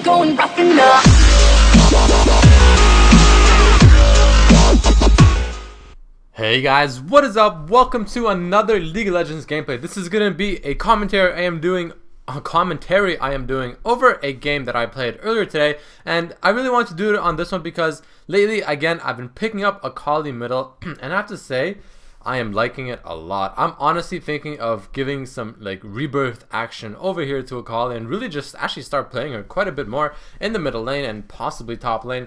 going rough enough. Hey guys, what is up? Welcome to another League of Legends gameplay. This is gonna be a commentary I am doing over a game that I played earlier today, and I really wanted to do it on this one because lately, again, I've been picking up Akali middle, and I have to say, I am liking it a lot. I'm honestly thinking of giving some like rebirth action over here to Akali and really just actually start playing her quite a bit more in the middle lane and possibly top lane.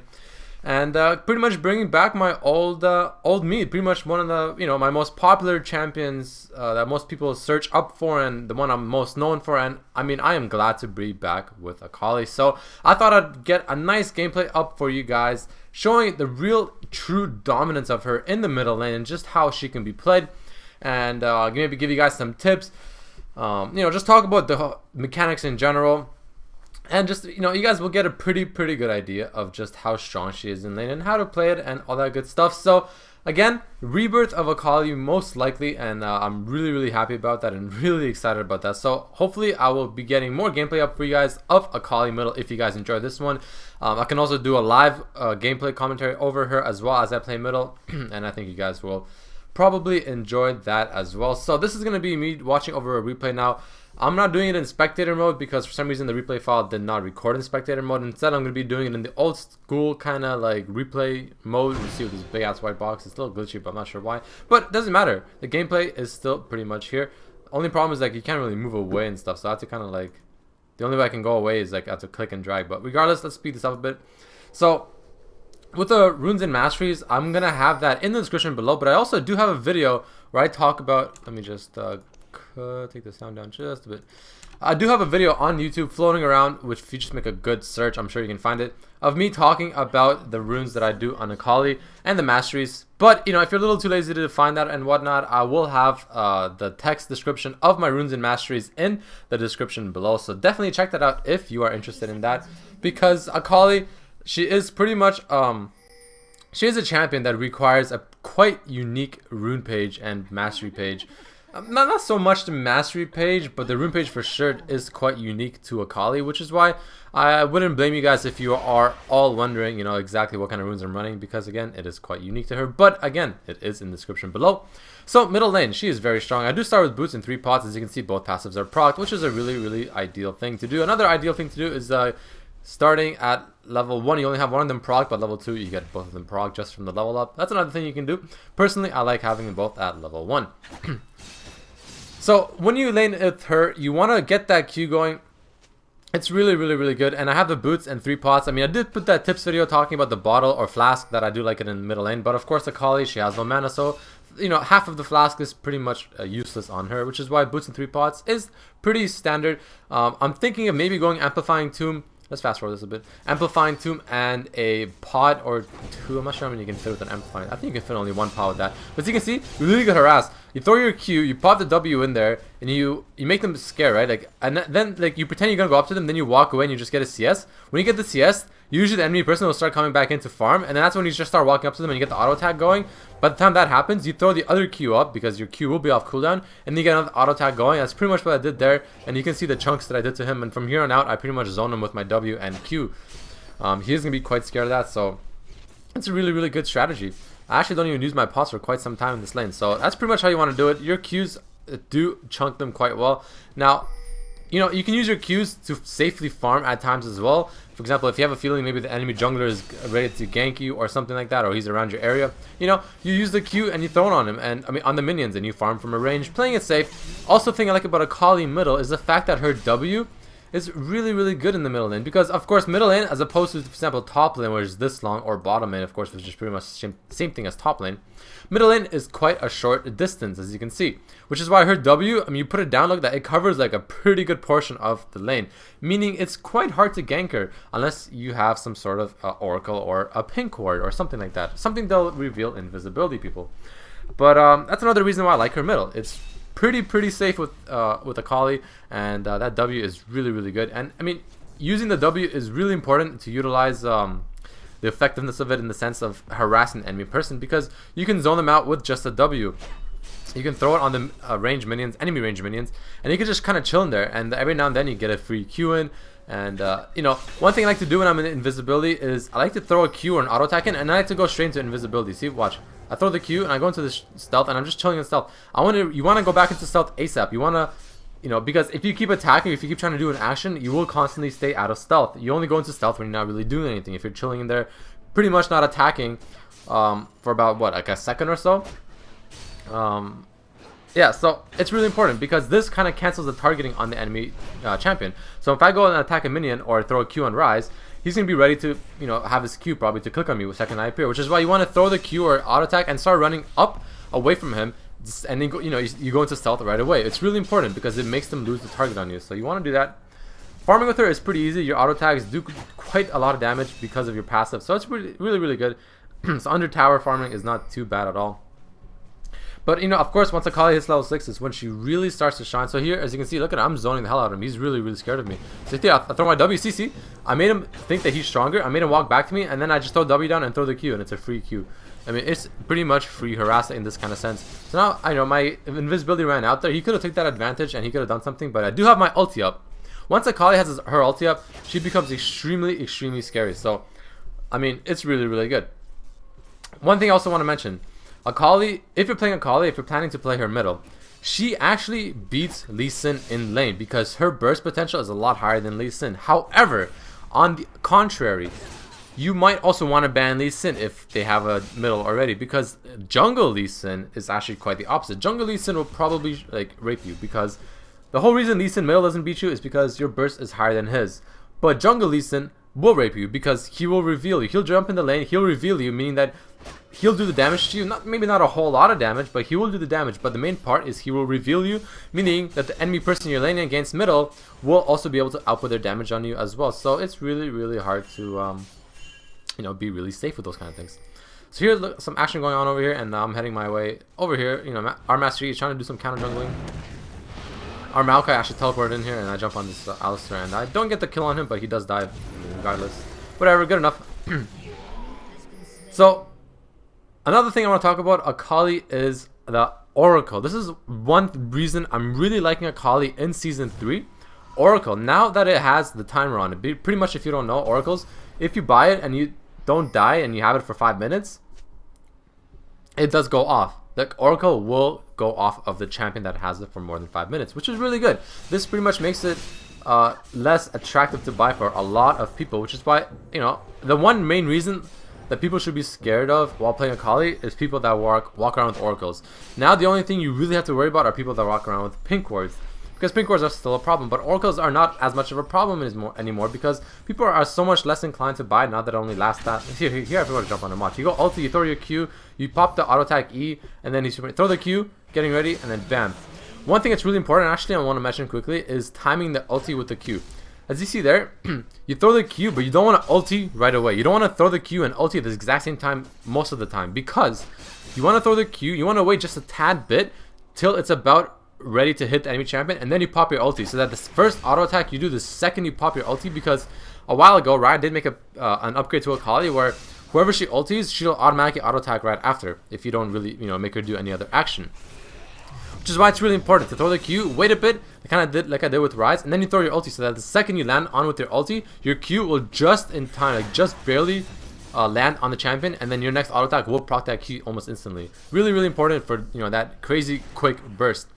And pretty much bringing back my old me, pretty much one of the my most popular champions that most people search up for, and the one I'm most known for. And I mean, I am glad to be back with Akali. So I thought I'd get a nice gameplay up for you guys, showing the real true dominance of her in the middle lane and just how she can be played, and maybe give you guys some tips. Just talk about the mechanics in general. And just, you guys will get a pretty good idea of just how strong she is in lane and how to play it and all that good stuff. So, again, rebirth of Akali most likely, and I'm really happy about that and really excited about that. So, hopefully, I will be getting more gameplay up for you guys of Akali middle if you guys enjoy this one. I can also do a live gameplay commentary over her as well as I play middle, and I think you guys will probably enjoy that as well. So, this is going to be me watching over a replay now. I'm not doing it in spectator mode because for some reason the replay file did not record in spectator mode. Instead, I'm going to be doing it in the old school kind of like replay mode. You see with this big ass white box. It's still glitchy, but I'm not sure why. But it doesn't matter. The gameplay is still pretty much here. Only problem is like you can't really move away and stuff. So I have to kind of like, the only way I can go away is like I have to click and drag. But regardless, let's speed this up a bit. So with the runes and masteries, I'm going to have that in the description below. But I also do have a video where I talk about, let me just take the sound down just a bit. I do have a video on YouTube floating around, which if you just make a good search, I'm sure you can find it, of me talking about the runes that I do on Akali and the masteries. But if you're a little too lazy to find that and whatnot, I will have the text description of my runes and masteries in the description below. So definitely check that out if you are interested in that, because Akali, she is pretty much she is a champion that requires a quite unique rune page and mastery page. Not so much the mastery page, but the rune page for sure is quite unique to Akali, which is why I wouldn't blame you guys if you are all wondering, exactly what kind of runes I'm running, because again, it is quite unique to her. But again, it is in the description below. So middle lane, she is very strong. I do start with boots and 3 pots. As you can see, both passives are procced, which is a really ideal thing to do. Another ideal thing to do is starting at level 1, you only have one of them proc, but level 2, you get both of them proc just from the level up. That's another thing you can do. Personally, I like having them both at level 1. So when you lane with her, you want to get that Q going. It's really good. And I have the boots and 3 pots. I mean, I did put that tips video talking about the bottle or flask that I do like it in the middle lane. But of course, Akali, she has no mana. So, half of the flask is pretty much useless on her, which is why boots and 3 pots is pretty standard. I'm thinking of maybe going Amplifying Tomb. Let's fast forward this a bit. Amplifying Tomb and a pod or 2. I'm not sure how many you can fit with an Amplifying. I think you can fit only 1 pod with that. But as you can see, you really get harassed. You throw your Q, you pop the W in there, and you make them scared, right? Like, and then like you pretend you're gonna go up to them, then you walk away and you just get a CS. When you get the CS, usually the enemy person will start coming back into farm, and then that's when you just start walking up to them and you get the auto attack going. By the time that happens, you throw the other Q up because your Q will be off cooldown, and then you get another auto attack going. That's pretty much what I did there, and you can see the chunks that I did to him. And from here on out, I pretty much zone him with my W and Q. He's gonna be quite scared of that, so it's a really good strategy. I actually don't even use my pots for quite some time in this lane, so that's pretty much how you want to do it. Your Qs do chunk them quite well. Now, you can use your Qs to safely farm at times as well. For example, if you have a feeling maybe the enemy jungler is ready to gank you or something like that, or he's around your area, you use the Q and you throw it on him, and I mean on the minions, and you farm from a range, playing it safe. Also, thing I like about Akali middle is the fact that her W is really good in the middle lane, because of course middle lane, as opposed to, for example, top lane, which is this long, or bottom lane, of course, which is pretty much the same thing as top lane, middle lane is quite a short distance, as you can see, which is why her W, I mean, you put it down like that, it covers like a pretty good portion of the lane, meaning it's quite hard to gank her unless you have some sort of oracle or a pink ward or something like that, something they'll reveal invisibility, people. But that's another reason why I like her middle. It's pretty safe with Akali, and that W is really good. And I mean, using the W is really important to utilize the effectiveness of it in the sense of harassing the enemy person, because you can zone them out with just a W. You can throw it on the range minions, enemy range minions, and you can just kind of chill in there, and every now and then you get a free Q in, And, you know, one thing I like to do when I'm in invisibility is I like to throw a Q or an auto attack in, and I like to go straight into invisibility. See, watch. I throw the Q, and I go into the stealth, and I'm just chilling in stealth. You want to go back into stealth ASAP. You want to, you know, because if you keep attacking, if you keep trying to do an action, you will constantly stay out of stealth. You only go into stealth when you're not really doing anything. If you're chilling in there, pretty much not attacking for about, what, like a second or so. Yeah, so it's really important because this kind of cancels the targeting on the enemy champion. So if I go and attack a minion or throw a Q on Rise, he's going to be ready to, you know, have his Q probably to click on me with second I appear, which is why you want to throw the Q or auto attack and start running up away from him, and then go, you know, you go into stealth right away. It's really important because it makes them lose the target on you. So you want to do that. Farming with her is pretty easy. Your auto attacks do quite a lot of damage because of your passive, so it's really good. So under tower farming is not too bad at all. But, you know, of course, once Akali hits level 6 is when she really starts to shine. So here, as you can see, look at him. I'm zoning the hell out of him. He's really scared of me. So yeah, I throw my WCC. I made him think that he's stronger. I made him walk back to me, and then I just throw W down and throw the Q, and it's a free Q. I mean, it's pretty much free harassment in this kind of sense. So now, I know my invisibility ran out there. He could have taken that advantage, and he could have done something, but I do have my ulti up. Once Akali has her ulti up, she becomes extremely scary. So, I mean, it's really good. One thing I also want to mention. Akali, if you're playing Akali, if you're planning to play her middle, she actually beats Lee Sin in lane because her burst potential is a lot higher than Lee Sin. However, on the contrary, you might also want to ban Lee Sin if they have a middle already, because jungle Lee Sin is actually quite the opposite. Jungle Lee Sin will probably like rape you, because the whole reason Lee Sin middle doesn't beat you is because your burst is higher than his. But jungle Lee Sin will rape you because he will reveal you. He'll jump in the lane, he'll reveal you, meaning that he'll do the damage to you. Maybe not a whole lot of damage, but he will do the damage. But the main part is he will reveal you, meaning that the enemy person you're laning against middle will also be able to output their damage on you as well. So it's really hard to you know, be really safe with those kind of things. So here's some action going on over here, and I'm heading my way over here. You know, our Masteries is trying to do some counter jungling. Our Maokai actually teleported in here, and I jump on this Alistar, and I don't get the kill on him, but he does die regardless. Whatever, good enough. So another thing I want to talk about Akali is the Oracle. This is one reason I'm really liking Akali in Season 3. Oracle, now that it has the timer on it, pretty much if you don't know, Oracles, if you buy it and you don't die and you have it for 5 minutes, it does go off. The Oracle will go off of the champion that has it for more than 5 minutes, which is really good. This pretty much makes it less attractive to buy for a lot of people, which is why, you know, the one main reason that people should be scared of while playing Akali is people that walk around with Oracles. Now the only thing you really have to worry about are people that walk around with pink wards, because pink wards are still a problem, but Oracles are not as much of a problem anymore because people are so much less inclined to buy now that it only lasts that. Here I forgot to jump on a watch. You go ulti, you throw your Q, you pop the auto attack E, and then you throw the Q, getting ready, and then bam. One thing that's really important, actually, I want to mention quickly, is timing the ulti with the Q. As you see there, you throw the Q, but you don't want to ulti right away. You don't want to throw the Q and ulti at the exact same time most of the time, because you want to throw the Q, you want to wait just a tad bit till it's about ready to hit the enemy champion, and then you pop your ulti, so that the first auto attack you do the second you pop your ulti, because a while ago Riot did make an upgrade to Akali where whoever she ultis, she'll automatically auto attack right after if you don't really, you know, make her do any other action. Which is why it's really important to throw the Q, wait a bit, kind of did like I did with Rise, and then you throw your ulti, so that the second you land on with your ulti, your Q will just in time, like just barely land on the champion, and then your next auto attack will proc that Q almost instantly. Really important for, you know, that crazy quick burst.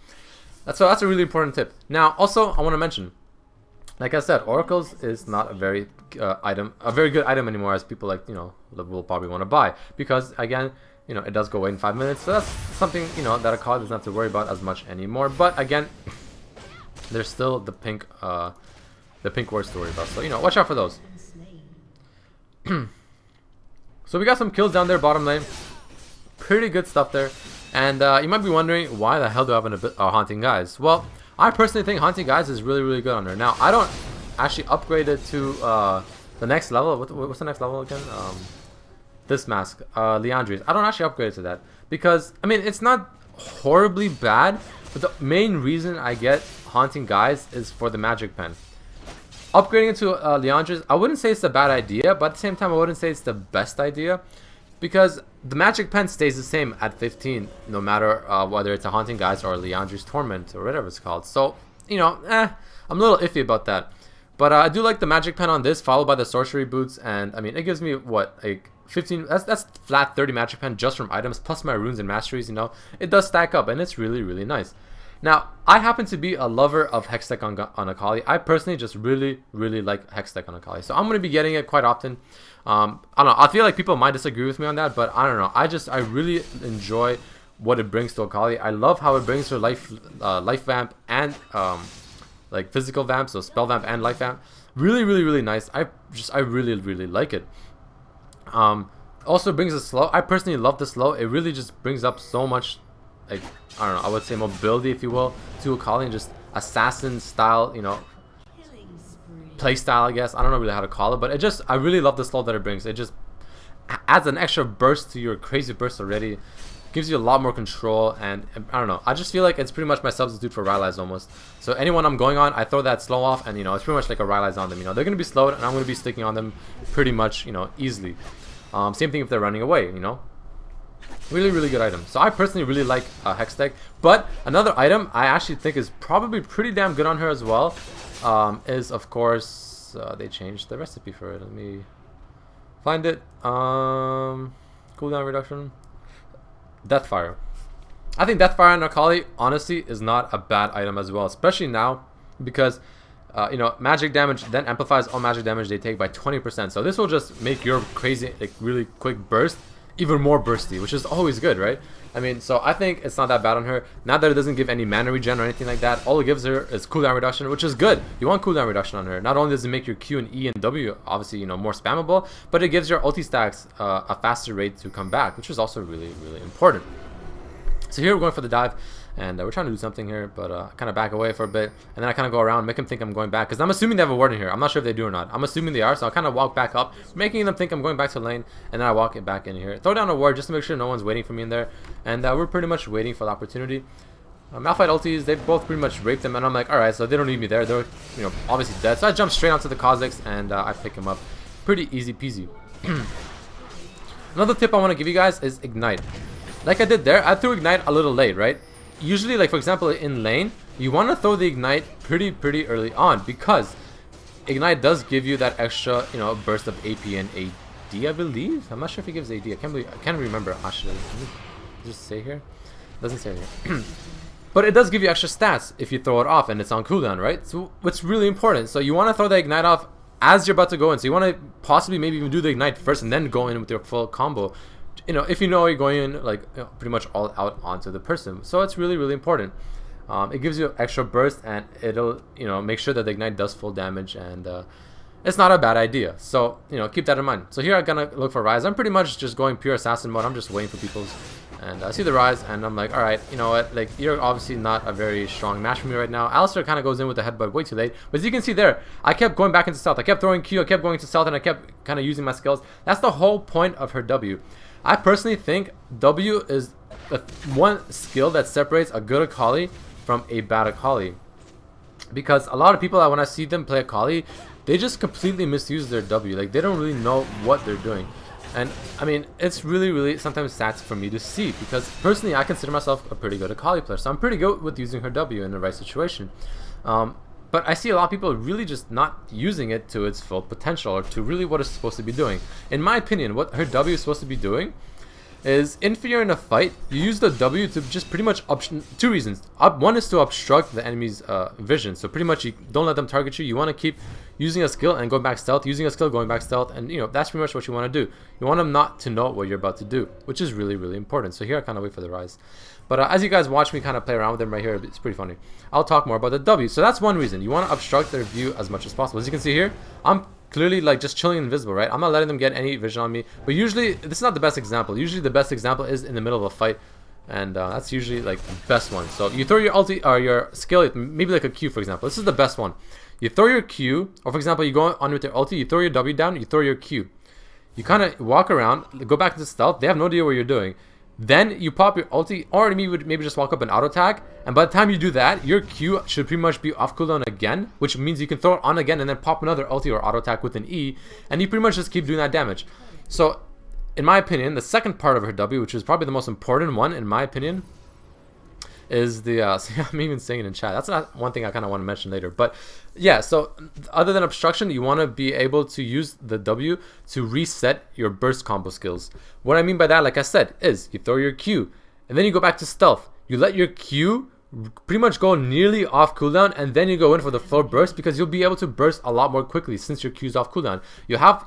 That's a really important tip. Now, also I want to mention, like I said, Oracles is not a very good item anymore, as people, like, you know, will probably want to buy, because again, you know, it does go away in 5 minutes, so that's something, you know, that Akali doesn't have to worry about as much anymore. But again, there's still the pink wards to worry about, so, you know, watch out for those. So we got some kills down there bottom lane, pretty good stuff there. And you might be wondering, why the hell do I have a Haunting Guise? Well, I personally think Haunting Guise is really good on her. Now, I don't actually upgrade it to the next level. What's the next level again? This mask, Leandri's. I don't actually upgrade it to that, because, I mean, it's not horribly bad, but the main reason I get Haunting Guise is for the magic pen. Upgrading it to Leandri's, I wouldn't say it's a bad idea, but at the same time I wouldn't say it's the best idea, because the magic pen stays the same at 15 no matter whether it's a Haunting Guise or a Leandri's Torment or whatever it's called. So, you know, I'm a little iffy about that. But I do like the magic pen on this, followed by the sorcery boots, and I mean, it gives me what, like 15. That's flat 30 magic pen just from items, plus my runes and masteries. You know, it does stack up, and it's really, really nice. Now, I happen to be a lover of hex tech on Akali. I personally just really, really like hex tech on Akali, so I'm going to be getting it quite often. I don't know. I feel like people might disagree with me on that, but I don't know. I really enjoy what it brings to Akali. I love how it brings her life vamp and like physical vamp, so spell vamp and life vamp. Really, really, really nice. I really, really like it. Also brings a slow. I personally love the slow. It really just brings up so much, like, I don't know, I would say mobility, if you will, to Akali, and just assassin style, you know, play style, I guess. I don't know really how to call it, but I really love the slow that it brings. It just adds an extra burst to your crazy burst already. Gives you a lot more control, and I don't know. I just feel like it's pretty much my substitute for Rylai's almost. So anyone I'm going on, I throw that slow off, and you know, it's pretty much like a Rylai's on them. You know, they're gonna be slowed, and I'm gonna be sticking on them pretty much, you know, easily. Same thing if they're running away. You know, really, really good item. So I personally really like hex tech. But another item I actually think is probably pretty damn good on her as well is, of course, they changed the recipe for it. Let me find it. Cooldown reduction. Deathfire. I think Deathfire on Akali honestly is not a bad item as well, especially now because you know, magic damage then amplifies all magic damage they take by 20%. So this will just make your crazy, like, really quick burst even more bursty, which is always good, right? I mean, so I think it's not that bad on her. Now that it doesn't give any mana regen or anything like that, all it gives her is cooldown reduction, which is good. You want cooldown reduction on her. Not only does it make your Q and E and W obviously, you know, more spammable, but it gives your ulti stacks a faster rate to come back, which is also really, really important. So here we're going for the dive, and we're trying to do something here, but kind of back away for a bit, and then I kind of go around, make them think I'm going back, because I'm assuming they have a ward in here. I'm not sure if they do or not. I'm assuming they are, so I'll kind of walk back up, making them think I'm going back to lane, and then I walk it back in here. Throw down a ward just to make sure no one's waiting for me in there, and we're pretty much waiting for the opportunity. Malphite ultis, they both pretty much raped them, and I'm like, alright, so they don't need me there. They're, you know, obviously dead. So I jump straight onto the Kha'Zix, and I pick him up. Pretty easy peasy. Another tip I want to give you guys is Ignite. Like I did there, I threw Ignite a little late, right? Usually, like for example, in lane, you want to throw the Ignite pretty early on, because Ignite does give you that extra, you know, burst of AP and AD, I believe. I'm not sure if it gives AD. I can't remember actually. Let me just say here. It doesn't say here. But it does give you extra stats if you throw it off and it's on cooldown, right? So it's really important. So you want to throw the Ignite off as you're about to go in. So you want to possibly maybe even do the Ignite first and then go in with your full combo. You know, if you know you're going in, like, you know, pretty much all out onto the person. So it's really, really important. It gives you extra burst, and it'll, you know, make sure that the Ignite does full damage, and it's not a bad idea. So, you know, keep that in mind. So here I'm gonna look for Rise. I'm pretty much just going pure assassin mode. I'm just waiting for people's, and I see the Rise, and I'm like, all right, you know what, like, you're obviously not a very strong match for me right now. Alistair kind of goes in with the headbutt way too late, but as you can see there, I kept going back into stealth. I kept throwing Q, I kept going to stealth, and I kept kind of using my skills. That's the whole point of her W. I personally think W is the one skill that separates a good Akali from a bad Akali. Because a lot of people, when I see them play Akali, they just completely misuse their W. Like, they don't really know what they're doing. And, I mean, it's really, really sometimes sad for me to see. Because, personally, I consider myself a pretty good Akali player. So I'm pretty good with using her W in the right situation. But I see a lot of people really just not using it to its full potential, or to really what it's supposed to be doing. In my opinion, what her W is supposed to be doing is, if you're in a fight, you use the W to just pretty much two reasons. One is to obstruct the enemy's vision. So pretty much you don't let them target you. You want to keep using a skill and going back stealth, using a skill, going back stealth, and you know, that's pretty much what you want to do. You want them not to know what you're about to do, which is really, really important. So here I kind of wait for the Rise. But as you guys watch me kind of play around with them right here, it's pretty funny. I'll talk more about the W. So that's one reason. You want to obstruct their view as much as possible. As you can see here, I'm clearly like just chilling invisible, right? I'm not letting them get any vision on me. But usually, this is not the best example. Usually the best example is in the middle of a fight. And that's usually like the best one. So you throw your ulti, or your skill, maybe like a Q for example. This is the best one. You throw your Q, or for example, you go on with your ulti, you throw your W down, you throw your Q. You kind of walk around, go back into stealth. They have no idea what you're doing. Then you pop your ulti, or maybe just walk up and auto tag, and by the time you do that, your Q should pretty much be off cooldown again, which means you can throw it on again and then pop another ulti or auto tag with an E, and you pretty much just keep doing that damage. So, in my opinion, the second part of her W, which is probably the most important one in my opinion, is the see, I'm even saying it in chat. That's not one thing I kind of want to mention later. But yeah, so other than obstruction, you want to be able to use the W to reset your burst combo skills. What I mean by that, like I said, is you throw your Q and then you go back to stealth. You let your Q pretty much go nearly off cooldown, and then you go in for the full burst, because you'll be able to burst a lot more quickly since your Q's off cooldown.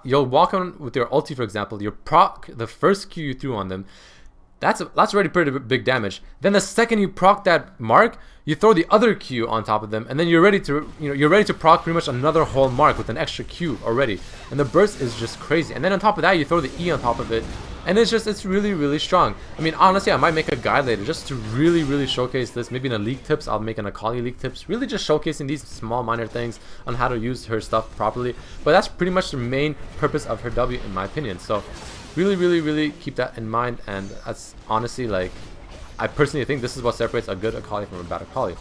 You'll walk on with your ulti, for example. You proc the first Q you threw on them. That's already pretty big damage. Then the second you proc that mark, you throw the other Q on top of them, and then you're ready to proc pretty much another whole mark with an extra Q already. And the burst is just crazy. And then on top of that, you throw the E on top of it, and it's really, really strong. I mean, honestly, I might make a guide later just to really showcase this. Maybe in a league tips, I'll make an Akali league tips, really just showcasing these small minor things on how to use her stuff properly. But that's pretty much the main purpose of her W, in my opinion. So really keep that in mind, and that's honestly, like, I personally think this is what separates a good Akali from a bad Akali.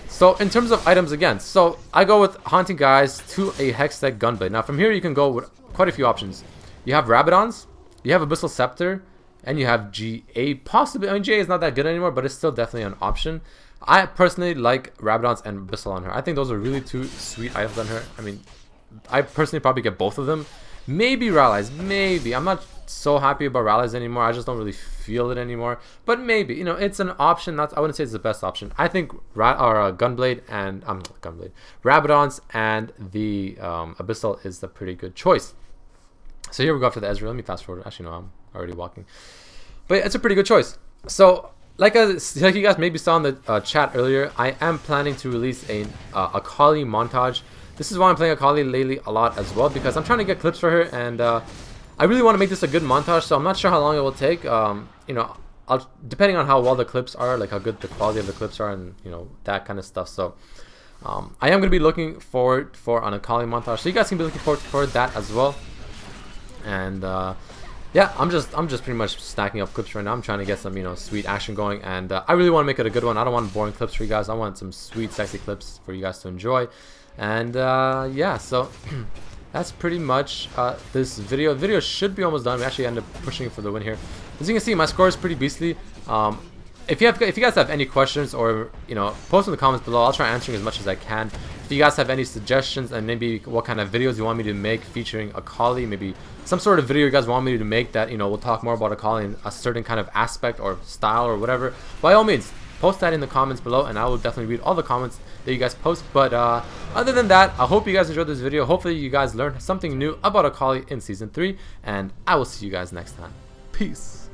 So in terms of items, again, so I go with Haunting Guise to a Hex Deck Gunblade. Now from here you can go with quite a few options. You have Rabadons, you have Abyssal Scepter, and you have GA. Possibly, I mean, GA is not that good anymore, but it's still definitely an option. I personally like Rabadons and Abyssal on her. I think those are really two sweet items on her. I mean, I personally probably get both of them. Maybe Rallies, maybe. I'm not so happy about Rallies anymore. I just don't really feel it anymore. But maybe, you know, it's an option. Not, I wouldn't say it's the best option. I think Gunblade and Rabadons and the Abyssal is the pretty good choice. So here we go after the Ezreal. Let me fast forward. Actually, no, I'm already walking. But it's a pretty good choice. So like you guys maybe saw in the chat earlier, I am planning to release a Akali montage. This is why I'm playing Akali lately a lot as well, because I'm trying to get clips for her, and I really want to make this a good montage. So I'm not sure how long it will take. You know, depending on how well the clips are, like how good the quality of the clips are, and you know, that kind of stuff. So I am going to be looking forward for an Akali montage, so you guys can be looking forward for that as well. And yeah, I'm just pretty much stacking up clips right now. I'm trying to get some, you know, sweet action going, and I really want to make it a good one. I don't want boring clips for you guys. I want some sweet, sexy clips for you guys to enjoy. And yeah, so that's pretty much this video. The video should be almost done. We actually ended up pushing for the win here. As you can see, my score is pretty beastly. If you guys have any questions, or you know, post in the comments below. I'll try answering as much as I can. If you guys have any suggestions, and maybe what kind of videos you want me to make featuring Akali, maybe some sort of video you guys want me to make that, you know, we'll talk more about Akali in a certain kind of aspect or style or whatever, by all means, post that in the comments below, and I will definitely read all the comments that you guys post. But other than that, I hope you guys enjoyed this video. Hopefully you guys learned something new about Akali in Season 3, and I will see you guys next time. Peace.